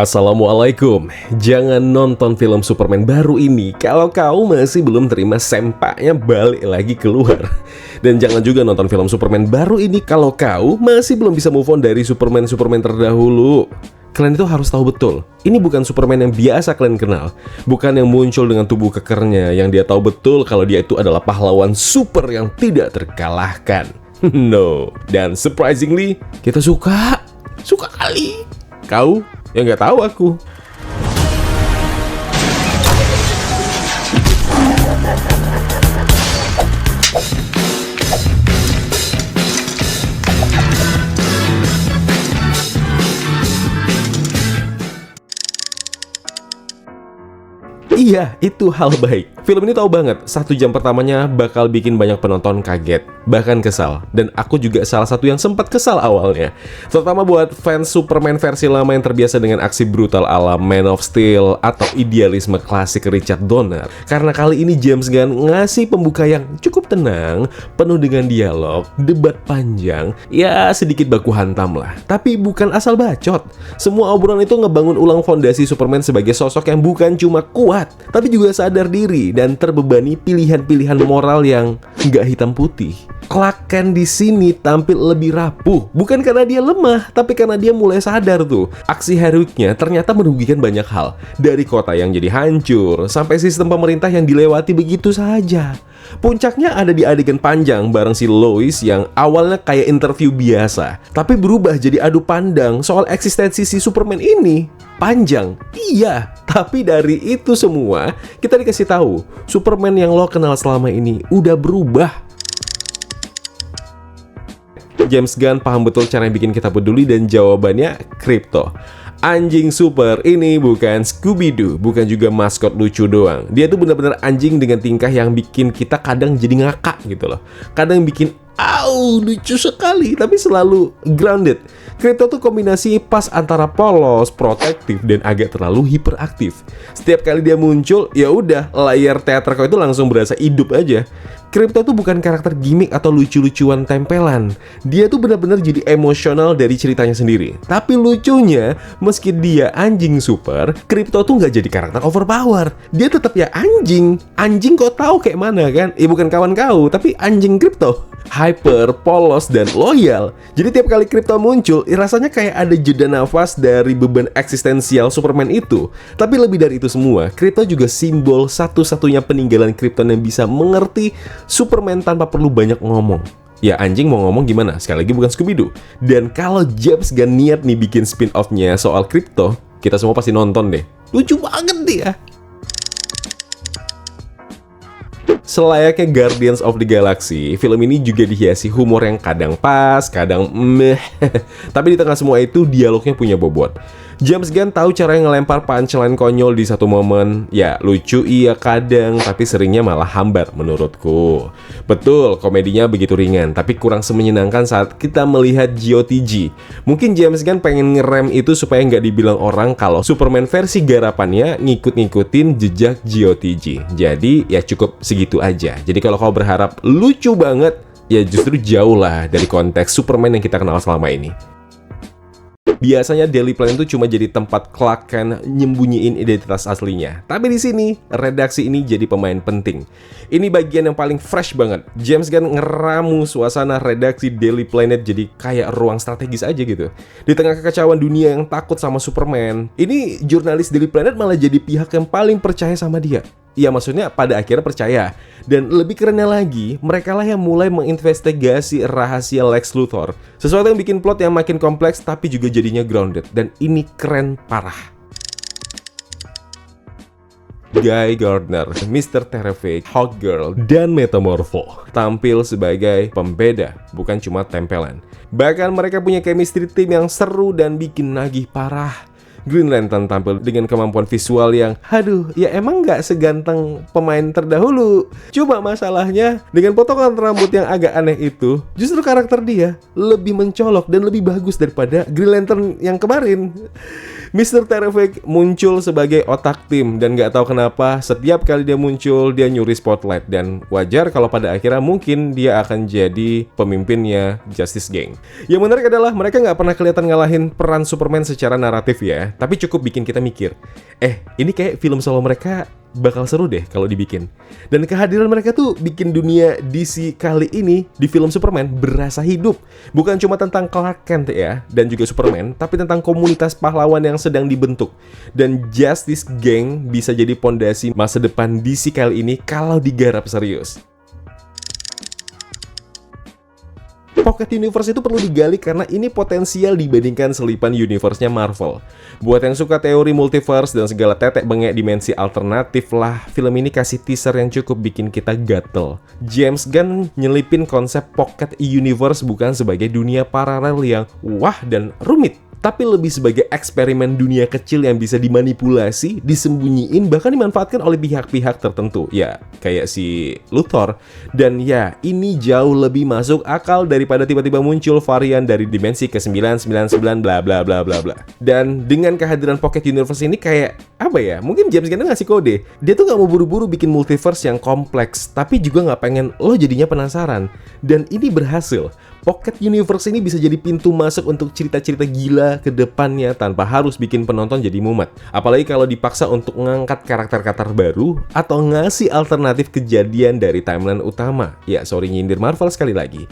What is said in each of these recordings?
Assalamualaikum. Jangan nonton film Superman baru ini kalau kau masih belum terima sempaknya balik lagi keluar. Dan jangan juga nonton film Superman baru ini kalau kau masih belum bisa move on dari Superman terdahulu. Kalian itu harus tahu betul, ini bukan Superman yang biasa kalian kenal. Bukan yang muncul dengan tubuh kekernya, yang dia tahu betul kalau dia itu adalah pahlawan super yang tidak terkalahkan. No. Dan surprisingly, kita suka kali. Kau? Ya nggak tahu aku. Iya, itu hal baik. Film ini tahu banget, 1 jam pertamanya bakal bikin banyak penonton kaget, bahkan kesal. Dan aku juga salah satu yang sempat kesal awalnya. Terutama buat fans Superman versi lama yang terbiasa dengan aksi brutal ala Man of Steel atau idealisme klasik Richard Donner. Karena kali ini James Gunn ngasih pembuka yang cukup tenang, penuh dengan dialog, debat panjang, ya sedikit baku hantam lah. Tapi bukan asal bacot. Semua obrolan itu ngebangun ulang fondasi Superman sebagai sosok yang bukan cuma kuat, tapi juga sadar diri dan terbebani pilihan-pilihan moral yang nggak hitam putih. Clark Kent di sini tampil lebih rapuh, bukan karena dia lemah, tapi karena dia mulai sadar tuh aksi heroiknya ternyata merugikan banyak hal, dari kota yang jadi hancur sampai sistem pemerintah yang dilewati begitu saja. Puncaknya ada di adegan panjang bareng si Lois yang awalnya kayak interview biasa, tapi berubah jadi adu pandang soal eksistensi si Superman ini. Panjang, iya, tapi dari itu semua kita dikasih tahu Superman yang lo kenal selama ini udah berubah. James Gunn paham betul cara yang bikin kita peduli dan jawabannya Krypto. Anjing super ini bukan Scooby-Doo, bukan juga maskot lucu doang. Dia tuh benar-benar anjing dengan tingkah yang bikin kita kadang jadi ngakak gitu loh. Kadang bikin lucu sekali, tapi selalu grounded. Krypto tuh kombinasi pas antara polos, protektif, dan agak terlalu hiperaktif. Setiap kali dia muncul, ya udah layar teater kau itu langsung berasa hidup aja. Krypto tuh bukan karakter gimmick atau lucu-lucuan tempelan. Dia tuh benar-benar jadi emosional dari ceritanya sendiri. Tapi lucunya, meski dia anjing super, Krypto tuh nggak jadi karakter overpower. Dia tetap ya anjing. Anjing kau tahu kayak mana kan? Bukan kawan kau, tapi anjing Krypto. Hyper, polos, dan loyal. Jadi tiap kali Krypto muncul, rasanya kayak ada jeda nafas dari beban eksistensial Superman itu. Tapi lebih dari itu semua, Krypto juga simbol satu-satunya peninggalan Krypton yang bisa mengerti Superman tanpa perlu banyak ngomong. Ya anjing mau ngomong gimana? Sekali lagi bukan Scooby-Doo. Dan kalau James Gunn niat nih bikin spin-off-nya soal Krypto, kita semua pasti nonton deh. Lucu banget dia. Selayaknya Guardians of the Galaxy, film ini juga dihiasi humor yang kadang pas, kadang meh. Tapi di tengah semua itu, dialognya punya bobot. James Gunn tahu cara ngelempar punchline konyol di satu momen. Ya, lucu iya kadang, tapi seringnya malah hambar menurutku. Betul, komedinya begitu ringan, tapi kurang semenyenangkan saat kita melihat GOTG. Mungkin James Gunn pengen ngerem itu supaya nggak dibilang orang kalau Superman versi garapannya ngikut-ngikutin jejak GOTG. Jadi, ya cukup segitu aja. Jadi kalau kau berharap lucu banget, ya justru jauh lah dari konteks Superman yang kita kenal selama ini. Biasanya Daily Planet itu cuma jadi tempat Clark Kent nyembunyiin identitas aslinya. Tapi di sini, redaksi ini jadi pemain penting. Ini bagian yang paling fresh banget. James Gunn ngeramu suasana redaksi Daily Planet jadi kayak ruang strategis aja gitu. Di tengah kekacauan dunia yang takut sama Superman, ini jurnalis Daily Planet malah jadi pihak yang paling percaya sama dia. Ya maksudnya pada akhirnya percaya. Dan lebih kerennya lagi, mereka lah yang mulai menginvestigasi rahasia Lex Luthor. Sesuatu yang bikin plot yang makin kompleks tapi juga jadinya grounded. Dan ini keren parah. Guy Gardner, Mr. Terrific, Hawkgirl, dan Metamorpho tampil sebagai pembeda, bukan cuma tempelan. Bahkan mereka punya chemistry team yang seru dan bikin nagih parah. Green Lantern tampil dengan kemampuan visual yang, ya emang nggak seganteng pemain terdahulu. Cuma masalahnya, dengan potongan rambut yang agak aneh itu, justru karakter dia lebih mencolok dan lebih bagus daripada Green Lantern yang kemarin. Mr. Terrific muncul sebagai otak tim dan nggak tahu kenapa setiap kali dia muncul dia nyuri spotlight, dan wajar kalau pada akhirnya mungkin dia akan jadi pemimpinnya Justice Gang. Yang menarik adalah mereka nggak pernah kelihatan ngalahin peran Superman secara naratif ya. ya, tapi cukup bikin kita mikir, ini kayak film solo mereka bakal seru deh kalau dibikin. Dan kehadiran mereka tuh bikin dunia DC kali ini di film Superman berasa hidup. Bukan cuma tentang Clark Kent ya, dan juga Superman, tapi tentang komunitas pahlawan yang sedang dibentuk. Dan Justice Gang bisa jadi pondasi masa depan DC kali ini kalau digarap serius. Pocket Universe itu perlu digali karena ini potensial dibandingkan selipan universe-nya Marvel. Buat yang suka teori multiverse dan segala tetek bengek dimensi alternatif lah, film ini kasih teaser yang cukup bikin kita gatel. James Gunn nyelipin konsep Pocket Universe bukan sebagai dunia paralel yang wah dan rumit, tapi lebih sebagai eksperimen dunia kecil yang bisa dimanipulasi, disembunyiin, bahkan dimanfaatkan oleh pihak-pihak tertentu. Ya, kayak si Luthor. Dan ya, ini jauh lebih masuk akal daripada tiba-tiba muncul varian dari dimensi ke-999 bla bla bla bla bla. Dan dengan kehadiran Pocket Universe ini kayak, apa ya, mungkin James Gunn ngasih kode. Dia tuh gak mau buru-buru bikin multiverse yang kompleks, tapi juga gak pengen lo jadinya penasaran. Dan ini berhasil. Pocket Universe ini bisa jadi pintu masuk untuk cerita-cerita gila ke depannya tanpa harus bikin penonton jadi mumet. Apalagi kalau dipaksa untuk ngangkat karakter-karakter baru atau ngasih alternatif kejadian dari timeline utama. Ya, sorry nyindir Marvel sekali lagi.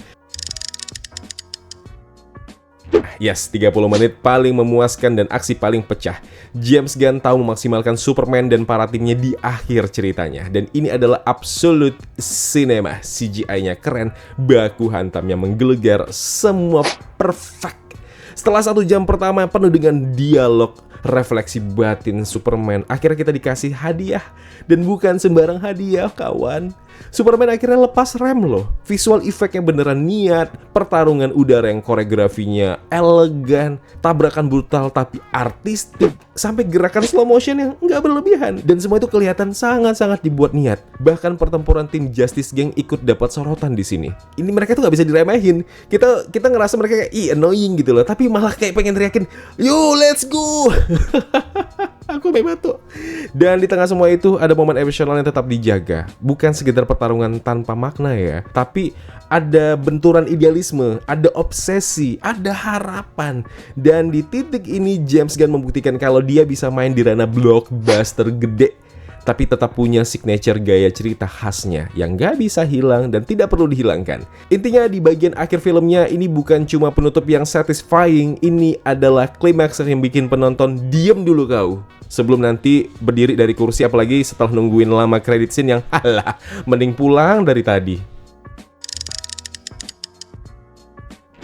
Yes, 30 menit paling memuaskan dan aksi paling pecah. James Gunn tahu memaksimalkan Superman dan para timnya di akhir ceritanya. Dan ini adalah absolute cinema. CGI-nya keren, baku hantamnya menggelegar, semua perfect. Setelah 1 jam pertama penuh dengan dialog, refleksi batin Superman, akhirnya kita dikasih hadiah. Dan bukan sembarang hadiah, kawan. Superman akhirnya lepas rem loh. Visual efeknya beneran niat, pertarungan udara yang koreografinya elegan, tabrakan brutal tapi artistik, sampai gerakan slow motion yang nggak berlebihan. Dan semua itu kelihatan sangat-sangat dibuat niat. Bahkan pertempuran tim Justice Gang ikut dapat sorotan di sini. Ini mereka tuh nggak bisa diremehin. Kita ngerasa mereka kayak annoying gitu loh, tapi malah kayak pengen teriakin, "Yo, let's go!" Aku bebato. Dan di tengah semua itu ada momen emosional yang tetap dijaga. Bukan sekedar pertarungan tanpa makna ya, tapi ada benturan idealisme, ada obsesi, ada harapan. Dan di titik ini James Gunn membuktikan kalau dia bisa main di ranah blockbuster gede, tapi tetap punya signature gaya cerita khasnya yang gak bisa hilang dan tidak perlu dihilangkan. Intinya di bagian akhir filmnya ini bukan cuma penutup yang satisfying, ini adalah klimaks yang bikin penonton diem dulu kau sebelum nanti berdiri dari kursi, apalagi setelah nungguin lama credit scene yang alah, mending pulang dari tadi.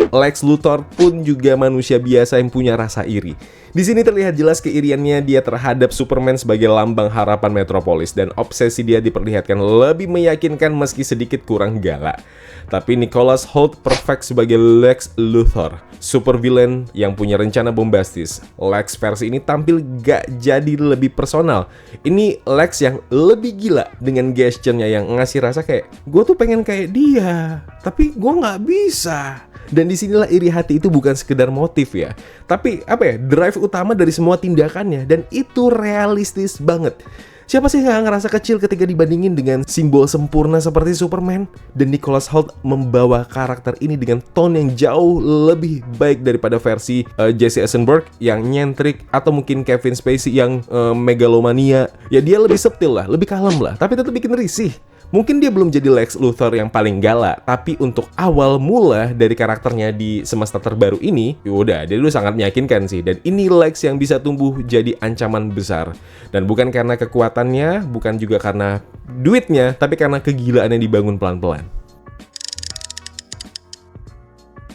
Lex Luthor pun juga manusia biasa yang punya rasa iri. Di sini terlihat jelas keiriannya dia terhadap Superman sebagai lambang harapan Metropolis, dan obsesi dia diperlihatkan lebih meyakinkan meski sedikit kurang galak. Tapi Nicholas Hoult perfect sebagai Lex Luthor, super villain yang punya rencana bombastis. Lex versi ini tampil gak jadi lebih personal. Ini Lex yang lebih gila dengan gesturnya yang ngasih rasa kayak gue tuh pengen kayak dia, tapi gue gak bisa. Dan disinilah iri hati itu bukan sekedar motif ya, tapi drive utama dari semua tindakannya, dan itu realistis banget. Siapa sih yang ngerasa kecil ketika dibandingin dengan simbol sempurna seperti Superman? Dan Nicholas Hoult membawa karakter ini dengan tone yang jauh lebih baik daripada versi Jesse Eisenberg yang nyentrik, atau mungkin Kevin Spacey yang megalomania. Ya dia lebih subtil lah, lebih kalem lah, tapi tetap bikin risih. Mungkin dia belum jadi Lex Luthor yang paling galak, tapi untuk awal mula dari karakternya di semesta terbaru ini, yaudah, dia dulu sangat meyakinkan sih. Dan ini Lex yang bisa tumbuh jadi ancaman besar. Dan bukan karena kekuatannya, bukan juga karena duitnya, tapi karena kegilaan yang dibangun pelan-pelan.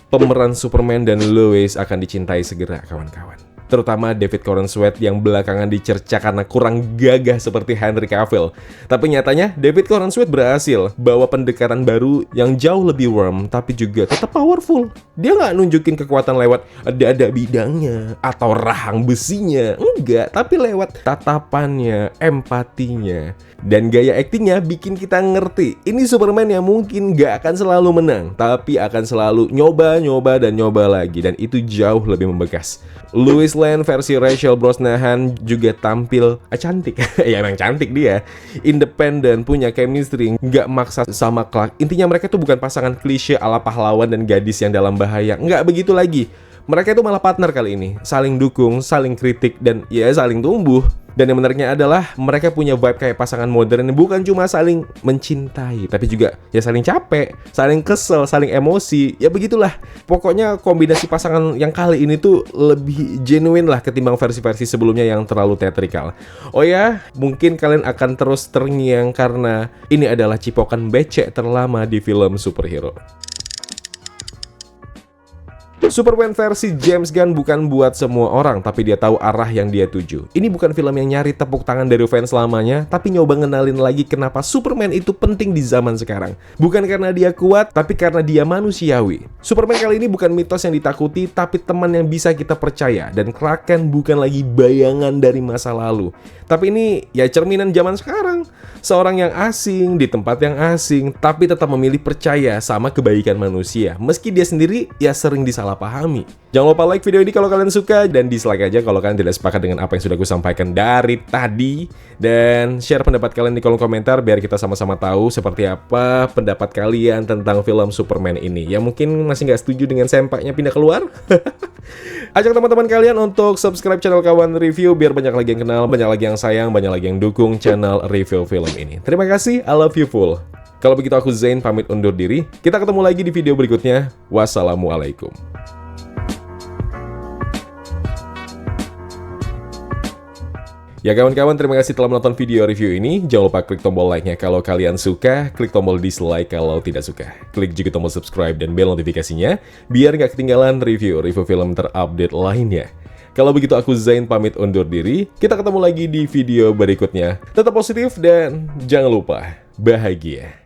Pemeran Superman dan Lois akan dicintai segera, kawan-kawan. Terutama David Corenswet yang belakangan dicerca karena kurang gagah seperti Henry Cavill. Tapi nyatanya David Corenswet berhasil bawa pendekatan baru yang jauh lebih warm, tapi juga tetap powerful. Dia nggak nunjukin kekuatan lewat dada bidangnya atau rahang besinya, enggak, tapi lewat tatapannya, empatinya, dan gaya aktingnya bikin kita ngerti ini Superman yang mungkin nggak akan selalu menang, tapi akan selalu nyoba dan nyoba lagi, dan itu jauh lebih membekas. Lois Lane versi Rachel Brosnahan juga tampil cantik. Ya emang cantik dia. Independen, punya chemistry, nggak maksa sama Clark. Intinya mereka tuh bukan pasangan klise ala pahlawan dan gadis yang dalam bahaya. Nggak begitu lagi. Mereka itu malah partner kali ini, saling dukung, saling kritik, dan ya saling tumbuh. Dan yang menariknya adalah mereka punya vibe kayak pasangan modern, bukan cuma saling mencintai, tapi juga ya saling capek, saling kesel, saling emosi. Ya begitulah. Pokoknya kombinasi pasangan yang kali ini tuh lebih genuine lah ketimbang versi-versi sebelumnya yang terlalu teatrikal. Oh ya, mungkin kalian akan terus terngiang karena ini adalah cipokan becek terlama di film superhero. Superman versi James Gunn bukan buat semua orang, tapi dia tahu arah yang dia tuju. Ini bukan film yang nyari tepuk tangan dari fans lamanya, tapi nyoba ngenalin lagi kenapa Superman itu penting di zaman sekarang. Bukan karena dia kuat, tapi karena dia manusiawi. Superman kali ini bukan mitos yang ditakuti, tapi teman yang bisa kita percaya. Dan Clark Kent bukan lagi bayangan dari masa lalu, tapi ini ya cerminan zaman sekarang. Seorang yang asing, di tempat yang asing, tapi tetap memilih percaya sama kebaikan manusia. Meski dia sendiri ya sering disalahpahami. Jangan lupa like video ini kalau kalian suka, dan dislike aja kalau kalian tidak sepakat dengan apa yang sudah aku sampaikan dari tadi. Dan share pendapat kalian di kolom komentar biar kita sama-sama tahu seperti apa pendapat kalian tentang film Superman ini. Ya mungkin masih nggak setuju dengan sempaknya pindah keluar. Ajak teman-teman kalian untuk subscribe channel Kawan Review biar banyak lagi yang kenal, banyak lagi yang sayang, banyak lagi yang dukung channel review film ini. Terima kasih, I love you full. Kalau begitu aku Zain pamit undur diri. Kita ketemu lagi di video berikutnya. Wassalamualaikum. Ya kawan-kawan, terima kasih telah menonton video review ini. Jangan lupa klik tombol like-nya kalau kalian suka, klik tombol dislike kalau tidak suka. Klik juga tombol subscribe dan bel notifikasinya, biar nggak ketinggalan review film terupdate lainnya. Kalau begitu aku Zain pamit undur diri, kita ketemu lagi di video berikutnya. Tetap positif dan jangan lupa bahagia.